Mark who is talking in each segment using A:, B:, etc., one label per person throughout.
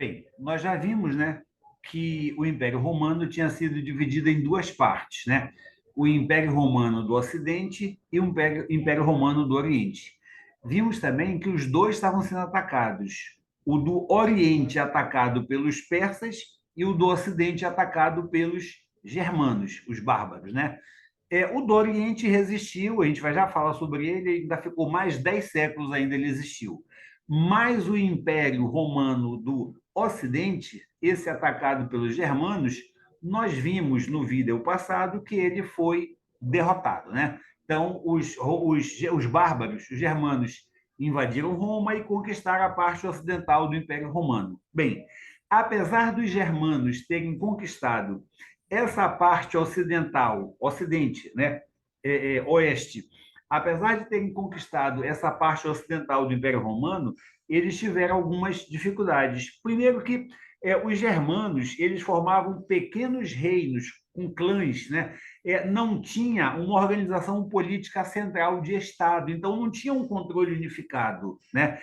A: Bem, nós já vimos, né, que o Império Romano tinha sido dividido em duas partes, né? O Império Romano do Ocidente e o Império Romano do Oriente. Vimos também que os dois estavam sendo atacados. O do Oriente atacado pelos persas e o do Ocidente atacado pelos germanos, os bárbaros, né? O do Oriente resistiu, a gente vai já falar sobre ele, ainda ficou mais 10 séculos ainda ele existiu. Mas o Império Romano do Ocidente, esse atacado pelos germanos, nós vimos no vídeo passado que ele foi derrotado, né? Então, os bárbaros, os germanos, invadiram Roma e conquistaram a parte ocidental do Império Romano. Bem, apesar dos germanos terem conquistado essa parte ocidental, ocidente, né, oeste, apesar de terem conquistado essa parte ocidental do Império Romano, eles tiveram algumas dificuldades. Primeiro que os germanos eles formavam pequenos reinos com clãs, né? Não tinha uma organização política central de Estado, então não tinha um controle unificado, né?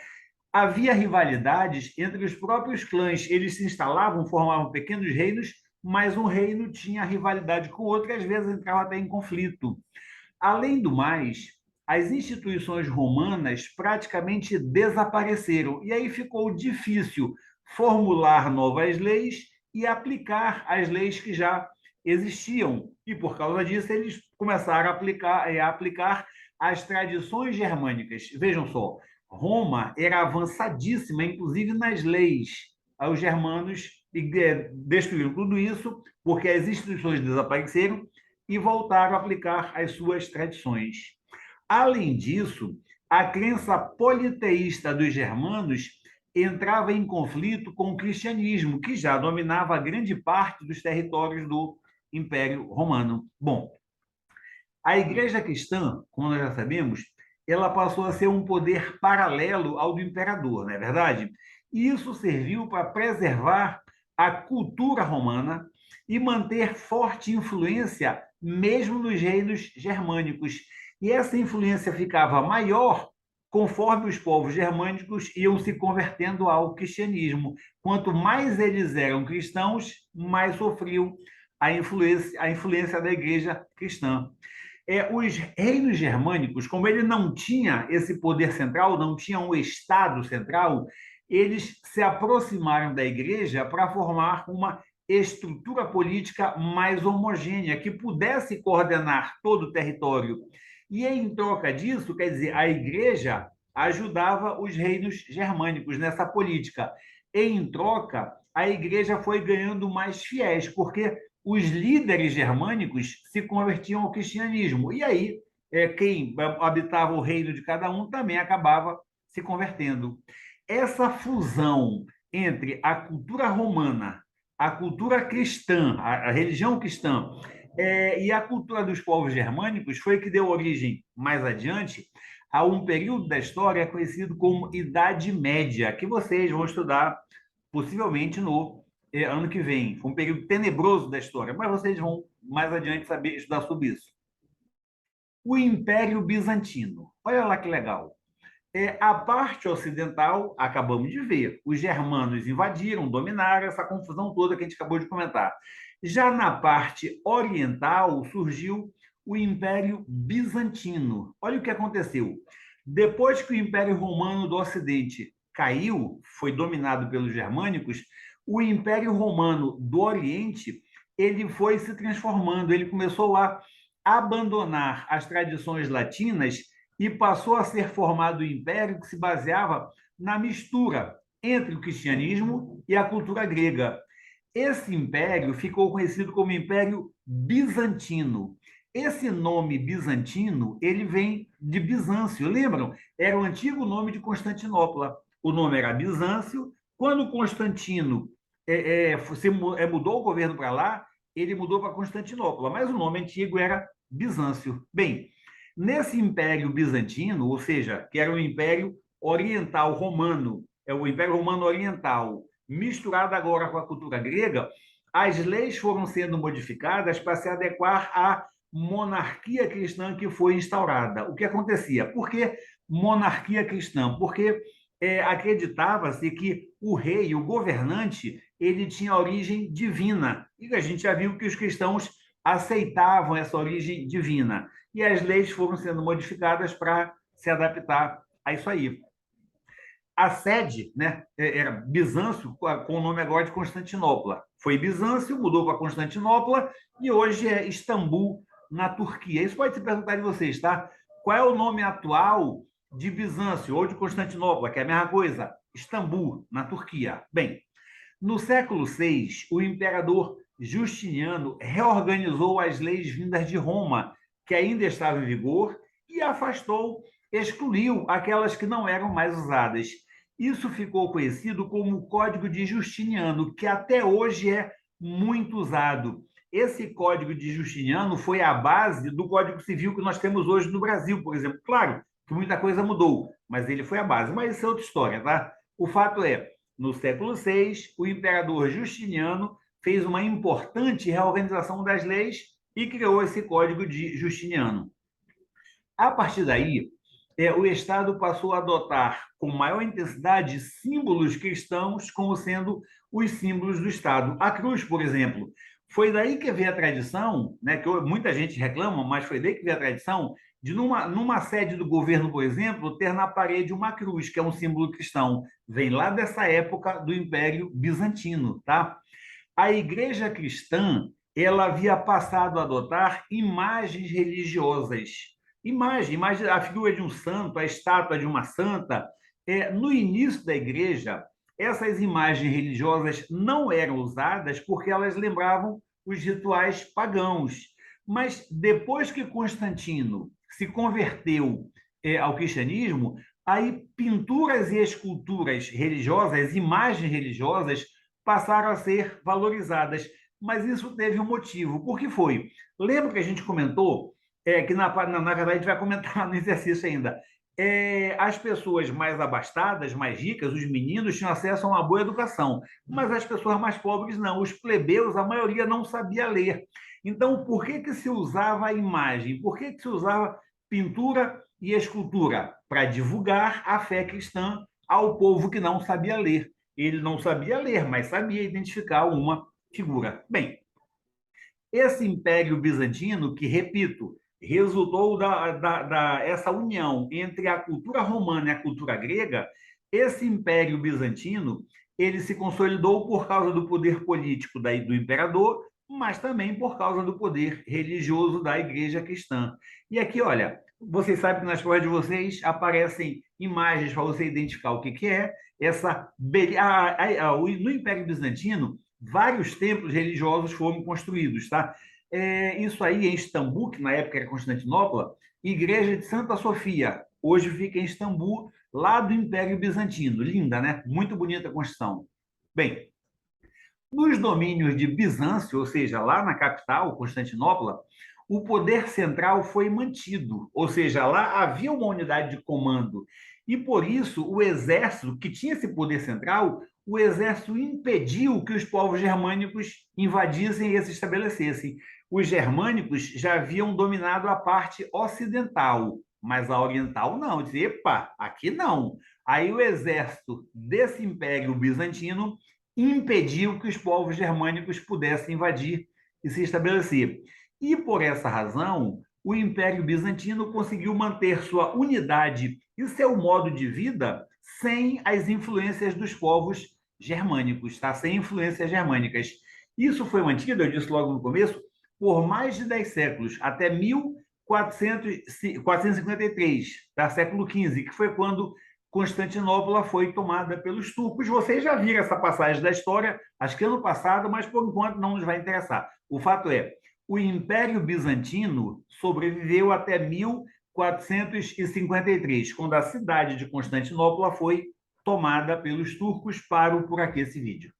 A: Havia rivalidades entre os próprios clãs, eles se instalavam, formavam pequenos reinos, mas um reino tinha rivalidade com o outro e às vezes entrava até em conflito. Além do mais, as instituições romanas praticamente desapareceram e aí ficou difícil formular novas leis e aplicar as leis que já existiam. E por causa disso, eles começaram a aplicar as tradições germânicas. Vejam só, Roma era avançadíssima, inclusive nas leis. Os germanos destruíram tudo isso porque as instituições desapareceram e voltaram a aplicar as suas tradições. Além disso, a crença politeísta dos germanos entrava em conflito com o cristianismo, que já dominava grande parte dos territórios do Império Romano. Bom, a Igreja cristã, como nós já sabemos, ela passou a ser um poder paralelo ao do imperador, não é verdade? E isso serviu para preservar a cultura romana e manter forte influência mesmo nos reinos germânicos. E essa influência ficava maior conforme os povos germânicos iam se convertendo ao cristianismo. Quanto mais eles eram cristãos, mais sofriam a influência da igreja cristã. Os reinos germânicos, como ele não tinha esse poder central, não tinha um Estado central, eles se aproximaram da igreja para formar uma estrutura política mais homogênea, que pudesse coordenar todo o território. E em troca disso, quer dizer, a igreja ajudava os reinos germânicos nessa política. Em troca, a igreja foi ganhando mais fiéis, porque os líderes germânicos se convertiam ao cristianismo. E aí, quem habitava o reino de cada um também acabava se convertendo. Essa fusão entre a cultura romana, a cultura cristã, a religião cristã, e a cultura dos povos germânicos foi que deu origem, mais adiante, a um período da história conhecido como Idade Média, que vocês vão estudar possivelmente no ano que vem. Foi um período tenebroso da história, mas vocês vão mais adiante saber estudar sobre isso. O Império Bizantino. Olha lá que legal. A parte ocidental, acabamos de ver, os germanos invadiram, dominaram essa confusão toda que a gente acabou de comentar. Já na parte oriental surgiu o Império Bizantino. Olha o que aconteceu. Depois que o Império Romano do Ocidente caiu, foi dominado pelos germânicos, o Império Romano do Oriente ele foi se transformando, ele começou a abandonar as tradições latinas e passou a ser formado o império que se baseava na mistura entre o cristianismo e a cultura grega. Esse império ficou conhecido como Império Bizantino. Esse nome bizantino, ele vem de Bizâncio, lembram? Era o antigo nome de Constantinopla. O nome era Bizâncio. Quando Constantino mudou o governo para lá, ele mudou para Constantinopla, mas o nome antigo era Bizâncio. Bem, nesse Império Bizantino, ou seja, que era o Império Oriental Romano, é o Império Romano Oriental, misturado agora com a cultura grega, as leis foram sendo modificadas para se adequar à monarquia cristã que foi instaurada. O que acontecia? Por que monarquia cristã? Porque acreditava-se que o rei, o governante, ele tinha origem divina. E a gente já viu que os cristãos aceitavam essa origem divina. E as leis foram sendo modificadas para se adaptar a isso aí. A sede, né, era Bizâncio, com o nome agora de Constantinopla. Foi Bizâncio, mudou para Constantinopla e hoje é Istambul, na Turquia. Isso pode se perguntar de vocês, tá? Qual é o nome atual de Bizâncio ou de Constantinopla, que é a mesma coisa? Istambul, na Turquia. Bem, no século VI, o imperador Justiniano reorganizou as leis vindas de Roma, que ainda estavam em vigor, e afastou, excluiu aquelas que não eram mais usadas. Isso ficou conhecido como o Código de Justiniano, que até hoje é muito usado. Esse Código de Justiniano foi a base do Código Civil que nós temos hoje no Brasil, por exemplo. Claro que muita coisa mudou, mas ele foi a base. Mas isso é outra história, tá? O fato é, no século VI, o imperador Justiniano fez uma importante reorganização das leis e criou esse Código de Justiniano. A partir daí, o Estado passou a adotar com maior intensidade símbolos cristãos como sendo os símbolos do Estado. A cruz, por exemplo, foi daí que veio a tradição, né, que muita gente reclama, mas foi daí que veio a tradição de, numa sede do governo, por exemplo, ter na parede uma cruz, que é um símbolo cristão. Vem lá dessa época do Império Bizantino, tá? A igreja cristã, ela havia passado a adotar imagens religiosas. Imagem, a figura de um santo, a estátua de uma santa. No início da igreja, essas imagens religiosas não eram usadas porque elas lembravam os rituais pagãos. Mas depois que Constantino se converteu ao cristianismo, aí pinturas e esculturas religiosas, imagens religiosas, passaram a ser valorizadas. Mas isso teve um motivo. Por que foi? Lembra que a gente comentou que, na verdade, a gente vai comentar no exercício ainda. As pessoas mais abastadas, mais ricas, os meninos, tinham acesso a uma boa educação, mas as pessoas mais pobres não. Os plebeus, a maioria não sabia ler. Então, por que se usava a imagem? Por que se usava pintura e escultura? Para divulgar a fé cristã ao povo que não sabia ler. Ele não sabia ler, mas sabia identificar uma figura. Bem, esse Império Bizantino, que, repito, resultou essa união entre a cultura romana e a cultura grega, esse Império Bizantino ele se consolidou por causa do poder político do imperador, mas também por causa do poder religioso da igreja cristã. E aqui, olha, vocês sabem que nas provas de vocês aparecem imagens para você identificar o que é essa. No Império Bizantino, vários templos religiosos foram construídos, tá? Isso aí em Istambul, que na época era Constantinopla, Igreja de Santa Sofia, hoje fica em Istambul, lá do Império Bizantino. Linda, né? Muito bonita a construção. Bem, nos domínios de Bizâncio, ou seja, lá na capital, Constantinopla, o poder central foi mantido, ou seja, lá havia uma unidade de comando. E por isso, o exército, que tinha esse poder central, o exército impediu que os povos germânicos invadissem e se estabelecessem. Os germânicos já haviam dominado a parte ocidental, mas a oriental não. Dizia, epa, aqui não. Aí o exército desse Império Bizantino impediu que os povos germânicos pudessem invadir e se estabelecer. E por essa razão, o Império Bizantino conseguiu manter sua unidade e seu modo de vida sem as influências dos povos germânicos, tá? Sem influências germânicas. Isso foi mantido, eu disse logo no começo, por mais de 10 séculos, até 1453, tá? Século XV, que foi quando Constantinopla foi tomada pelos turcos. Vocês já viram essa passagem da história, acho que ano passado, mas por enquanto não nos vai interessar. O fato é, o Império Bizantino sobreviveu até 1453, quando a cidade de Constantinopla foi tomada pelos turcos. Paro por aqui esse vídeo.